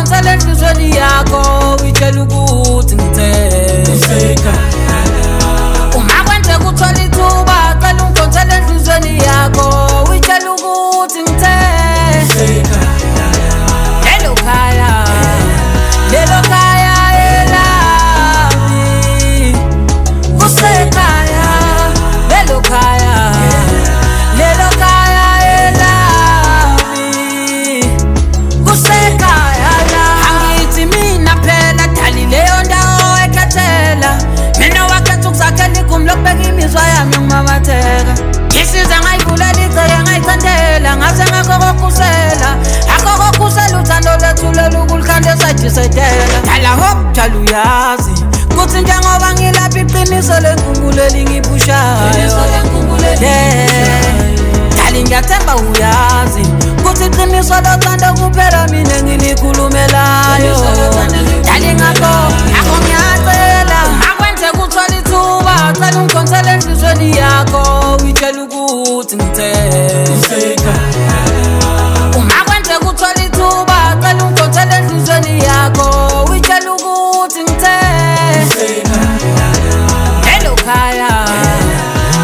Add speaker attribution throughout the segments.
Speaker 1: ungikhonsele enhlizweni yakho uyitshela ukuthi ngithe uma kwenzeka uthola ithuba cela ungikhonsele enhlizweni yakho uyitshela ukuthi ngithe lelo khaya elami kusekhaya lelo khaya elami kusekhaya angithi mina phela dali leyo ndawo ekhethela mina wakhetha ukuzakhela igumbi lokubeka imizwa yami ngimamatheka ngisiza ngayivulela icele ngayithandela ngase ngakokokhusela akokokhusela uthando lethu lelu kulikhanda esajisetela dala hop dala uyazi kuthi njengoba ngilapha iqiniso lenkungulo elingipushayo dali ngiyathemba uyazi kuthi iqiniso lothando kuphela mina engilikhulumelayo dali ngakho akho ngiyacela akwenzeka uthola ithuba cela ungikhonsele enhlizweni yakho uyitshela ukuthi ngithe uma kwenzeka uthola ithuba cela ungikhonsele enhlizweni yakho uyitshela ukuthi ngithe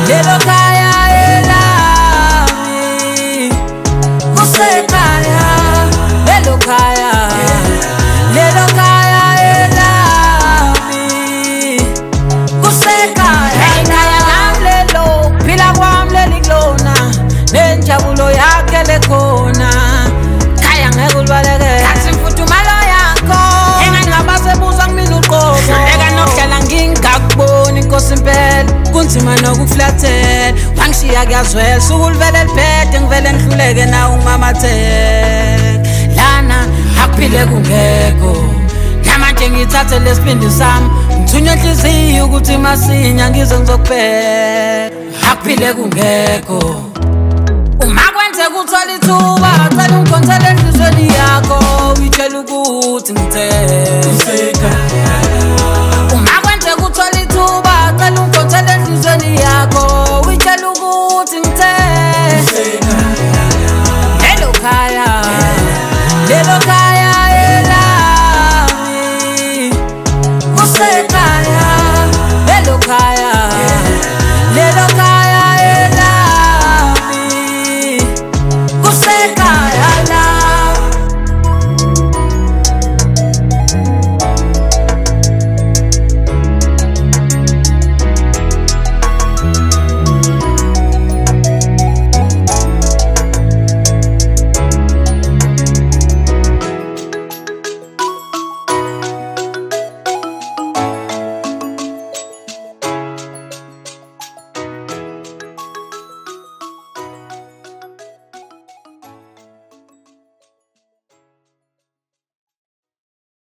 Speaker 1: lelo khaya elami kusekhaya lelo khaya elami kusekhaya ekhaya lami lelo phila kwami leli kulona nenjabulo yakhe lekhona khaya ngeke ulibalekele kathi imfudumalo yakho engangaba sebuza kumina uqobo hluleka nokuhlala ngingakuboni inkosi impela kunzima nokuflathela wangishiya kuyazwela sukulivele liphethe ngivele ngihluleke nawe ungimamatheka lana akuphile kungekho namanje ngithathe lesibindi sami ngithunywe enhliziyo ukuthi masinya ngize ngizokubheka akuphile kungekho uma kwenzeka uthola ithuba cela ungikhonsele